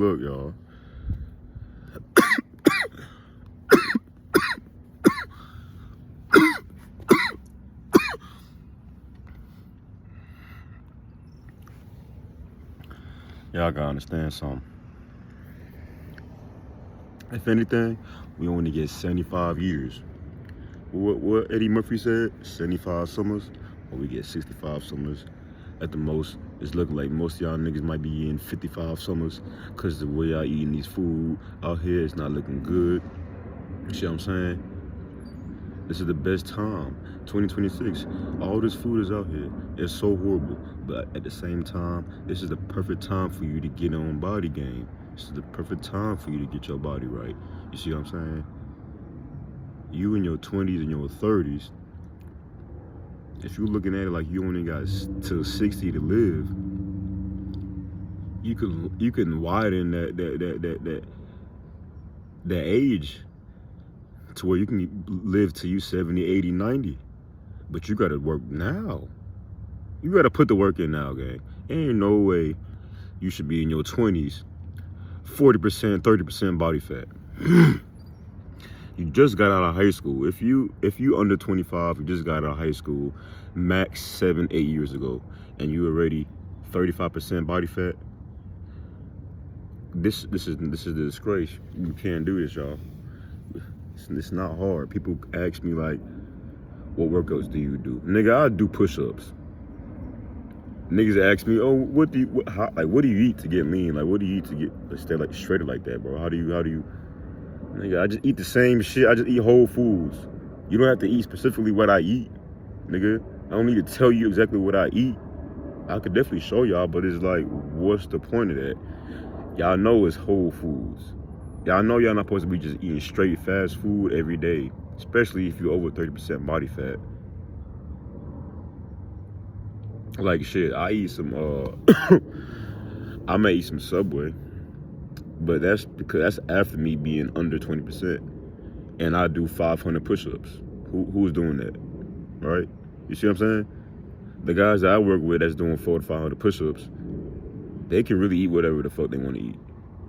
Look, y'all. Y'all gotta understand something. If anything, we only get 75 years. What Eddie Murphy said, 75 summers, or we get 65 summers at the most. It's looking like most of y'all niggas might be in 55 summers because the way y'all eating these food out here, it's not looking good. You see what I'm saying? This is the best time, 2026. All this food is out here. It's so horrible, but at the same time, this is the perfect time for you to get on body game. This is the perfect time for you to get your body right. You see what I'm saying? You in your 20s and your 30s, if you're looking at it like you only got till 60 to live, you can widen that age to where you can live till you 70, 80, 90. But you gotta work now. You gotta put the work in now, gang. Ain't no way you should be in your 20s, 40%, 30% body fat. You just got out of high school. If you under 25, you just got out of high school, max 7, 8 years ago, and you already 35% body fat. This is the disgrace. You can't do this, y'all. It's not hard. People ask me like, what workouts do you do? Nigga, I do push-ups. Niggas ask me, oh, what do you eat to get lean? Like, what do you eat to get stay like shredded like that, bro? How do you? Nigga, I just eat the same shit. I just eat whole foods. You don't have to eat specifically what I eat, nigga. I don't need to tell you exactly what I eat. I could definitely show y'all, but it's like, what's the point of that? Y'all know it's whole foods. Y'all know y'all not supposed to be just eating straight fast food every day, especially if you're over 30% body fat. Like shit, I eat some I may eat some Subway, but that's because that's after me being under 20%, and I do 500 push-ups. Who's doing that, right? You see what I'm saying? The guys that I work with that's doing 400 to 500 push-ups, they can really eat whatever the fuck they want to eat.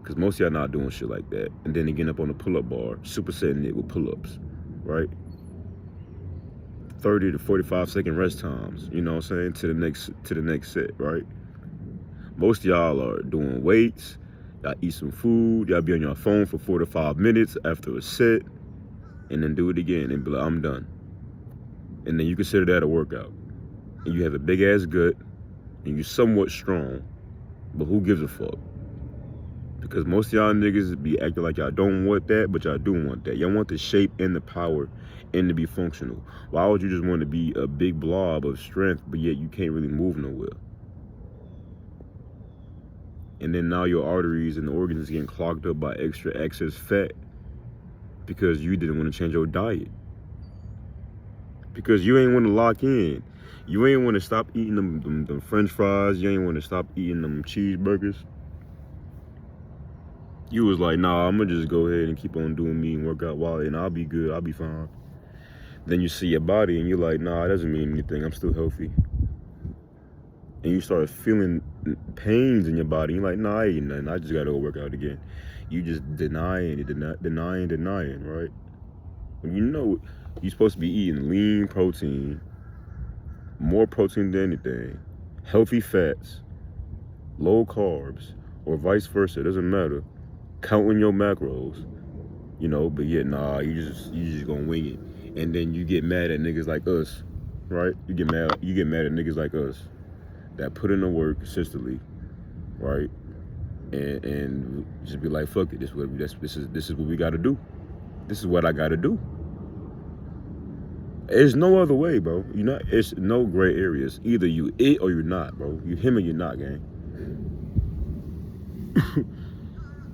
Because most of y'all not doing shit like that. And then they get up on the pull-up bar, supersetting it with pull-ups, right? 30 to 45 second rest times, you know what I'm saying, to the next set, right? Most of y'all are doing weights, y'all eat some food, y'all be on your phone for 4 to 5 minutes after a set, and then do it again and be like, I'm done. And then you consider that a workout. And you have a big ass gut, and you're somewhat strong, but who gives a fuck? Because most of y'all niggas be acting like y'all don't want that, but y'all do want that. Y'all want the shape and the power and to be functional. Why would you just want to be a big blob of strength, but yet you can't really move nowhere? And then now your arteries and the organs getting clogged up by extra excess fat because you didn't want to change your diet. Because you ain't want to lock in. You ain't want to stop eating them French fries. You ain't want to stop eating them cheeseburgers. You was like, nah, I'm gonna just go ahead and keep on doing me and work out while, and I'll be good, I'll be fine. Then you see your body and you're like, nah, it doesn't mean anything, I'm still healthy. And you start feeling pains in your body. You're like, nah, I ain't nothing, I just gotta go work out again. You just denying, right? When you know you're supposed to be eating lean protein, more protein than anything, healthy fats, low carbs, or vice versa, it doesn't matter. Counting your macros, you know, but yet nah, you just gonna wing it. And then you get mad at niggas like us, right? You get mad at niggas like us that put in the work consistently, right? And just be like, fuck it, this is what we gotta do. This is what I gotta do. There's no other way, bro. It's no gray areas. Either you it or you're not, bro. You him or you're not, gang.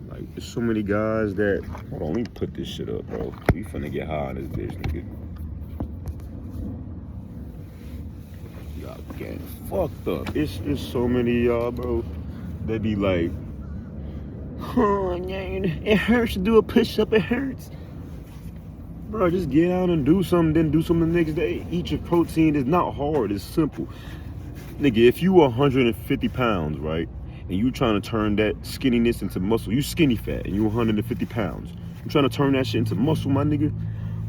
Like, there's so many guys that... Hold on, let me put this shit up, bro. We finna get high on this bitch, nigga. Y'all getting fucked up. It's so many of y'all, bro, that be like, oh, man, it hurts to do a push-up, it hurts. Bro, just get out and do something, then do something the next day. Eat your protein. It's not hard, it's simple. Nigga, if you 150 pounds, right, and you trying to turn that skinniness into muscle. You skinny fat and you 150 pounds. You trying to turn that shit into muscle, my nigga.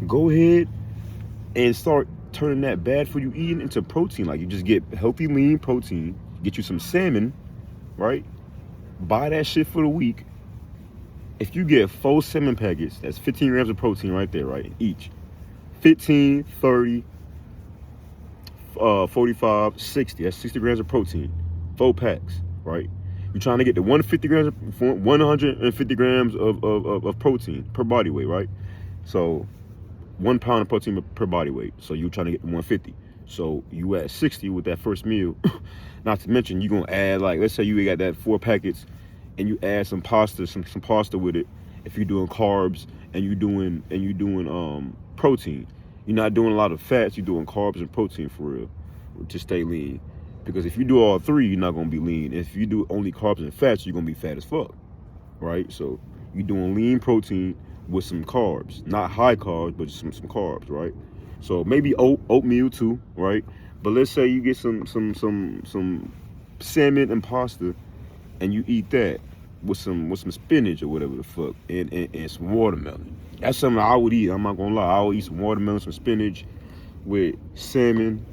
Go ahead and start turning that bad for you eating into protein. Like, you just get healthy, lean protein, get you some salmon, right? Buy that shit for the week. If you get 4 salmon packets, that's 15 grams of protein right there, right? Each. 15, 30, 45, 60. That's 60 grams of protein. 4 packs, right? You're trying to get the 150 grams of protein per body weight, right? So 1 pound of protein per body weight. So you're trying to get 150. So you at 60 with that first meal. Not to mention, you're gonna add, like, let's say you got that 4 packets and you add some pasta, some pasta with it. If you're doing carbs and you're doing protein, you're not doing a lot of fats, you're doing carbs and protein for real to stay lean. Because if you do all 3, you're not gonna be lean. If you do only carbs and fats, you're gonna be fat as fuck, right? So you're doing lean protein with some carbs, not high carbs, but just some carbs, right? So maybe oatmeal too, right? But let's say you get some salmon and pasta, and you eat that with some spinach or whatever the fuck, and some watermelon. That's something I would eat. I'm not gonna lie. I would eat some watermelon, some spinach, with salmon,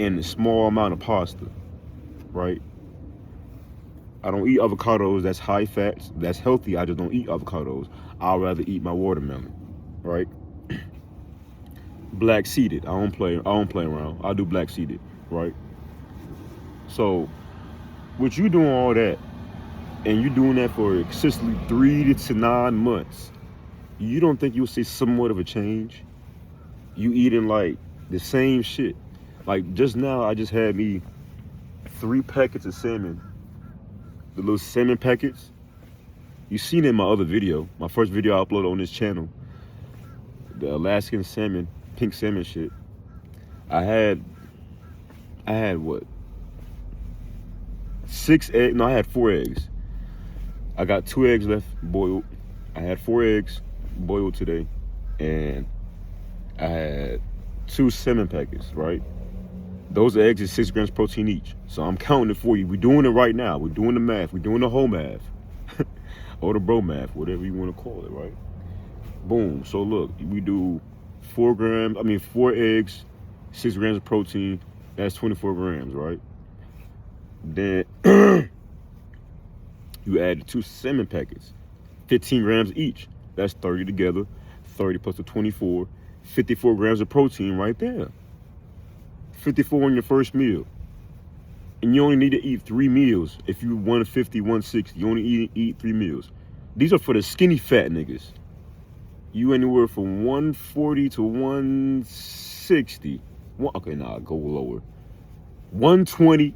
and a small amount of pasta, right? I don't eat avocados. That's high fats. That's healthy. I just don't eat avocados. I'd rather eat my watermelon, right? Black seeded. I don't play around. I do black seeded, right? So, with you doing all that, and you doing that for consistently 3 to 9 months, you don't think you'll see somewhat of a change? You eating like the same shit. Like, just now, I just had me 3 packets of salmon. The little salmon packets. You seen it in my other video, my first video I uploaded on this channel. The Alaskan salmon, pink salmon shit. I had what? 6 eggs. No, I had 4 eggs. I got 2 eggs left boiled. I had 4 eggs boiled today, and I had 2 salmon packets, right? Those eggs is 6 grams protein each. So I'm counting it for you. We're doing it right now. We're doing the math. We're doing the whole math. Or the bro math, whatever you want to call it, right? Boom. So look, we do 4 eggs, 6 grams of protein. That's 24 grams, right? Then you add the 2 salmon packets, 15 grams each. That's 30 together. 30 plus the 24, 54 grams of protein right there. 54 on your first meal. And you only need to eat 3 meals. If you 150, 160, you only eat 3 meals. These are for the skinny fat niggas. You anywhere from 140 to 160. Okay, nah, go lower. 120.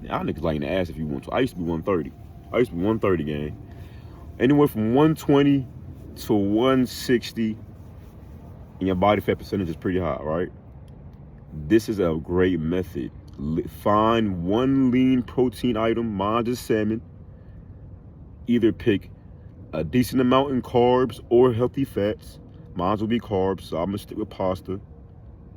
Y'all niggas like to ask if you want to. I used to be 130. I used to be 130, gang. Anywhere from 120 to 160. And your body fat percentage is pretty high, right? This is a great method. Find 1 lean protein item. Mine is salmon. Either pick a decent amount in carbs or healthy fats. Mine will be carbs, so I'm gonna stick with pasta,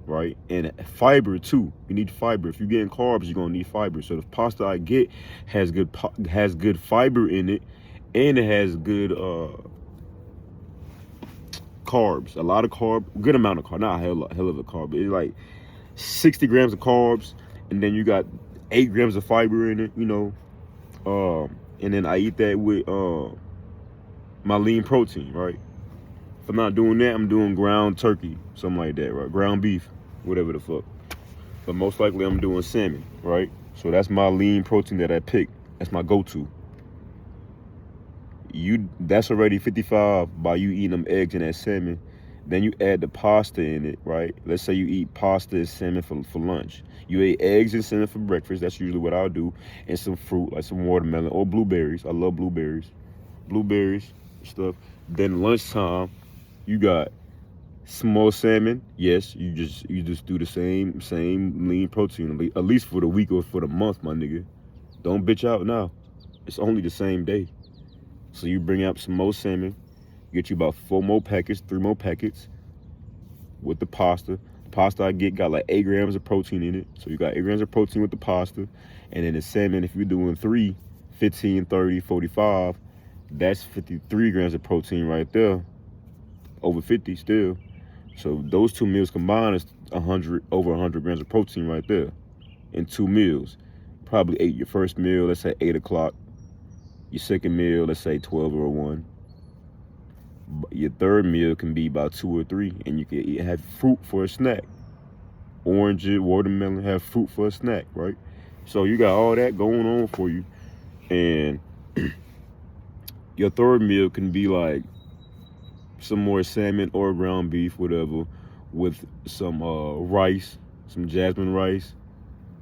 right? And fiber too. You need fiber. If you're getting carbs, you're gonna need fiber. So the pasta I get has good fiber in it, and it has good carbs. A lot of good amount of carb. Not a hell of a carb. It's like 60 grams of carbs, and then you got 8 grams of fiber in it, you know. And then I eat that with my lean protein, right? If I'm not doing that, I'm doing ground turkey, something like that, right? Ground beef, whatever the fuck. But most likely I'm doing salmon, right? So that's my lean protein that I pick. That's my go-to. That's already 55 by you eating them eggs and that salmon. Then you add the pasta in it, right? Let's say you eat pasta and salmon for lunch. You ate eggs and salmon for breakfast. That's usually what I'll do. And some fruit, like some watermelon or blueberries. I love blueberries. Blueberries, stuff. Then lunchtime, you got small salmon. Yes, you just do the same lean protein, at least for the week or for the month, my nigga. Don't bitch out now. It's only the same day. So you bring up some more salmon. Get you about 4 more packets, 3 more packets with the pasta. The pasta I get got like 8 grams of protein in it. So you got 8 grams of protein with the pasta. And then the salmon, if you're doing 3, 15, 30, 45, that's 53 grams of protein right there. Over 50 still. So those 2 meals combined is over 100 grams of protein right there in 2 meals. Probably ate your first meal, let's say 8 o'clock. Your second meal, let's say 12 or 1. Your third meal can be about 2 or 3, and you can have fruit for a snack. Orange, watermelon, have fruit for a snack, right? So you got all that going on for you. And your third meal can be like some more salmon or ground beef, whatever, with some rice, some jasmine rice,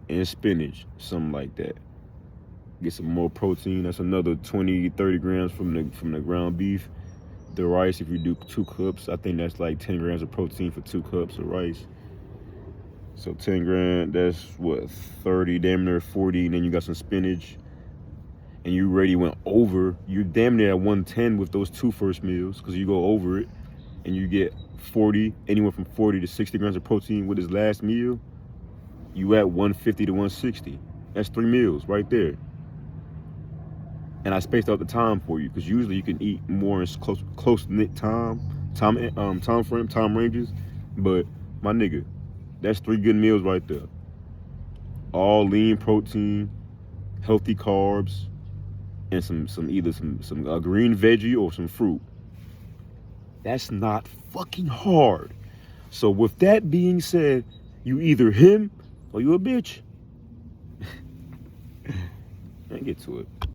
and spinach, something like that. Get some more protein. That's another 20, 30 grams from the ground beef. The rice, if you do 2 cups, I think that's like 10 grams of protein for 2 cups of rice. So 10 grams, that's what, 30, damn near 40. And then you got some spinach. And you already went over. You're damn near at 110 with those 2 first meals, because you go over it. And you get 40, anywhere from 40 to 60 grams of protein with his last meal. You at 150 to 160. That's 3 meals right there. And I spaced out the time for you, because usually you can eat more in close knit time ranges. But my nigga, that's 3 good meals right there. All lean protein, healthy carbs, and some either some green veggie or some fruit. That's not fucking hard. So with that being said, you either him or you a bitch. Get to it.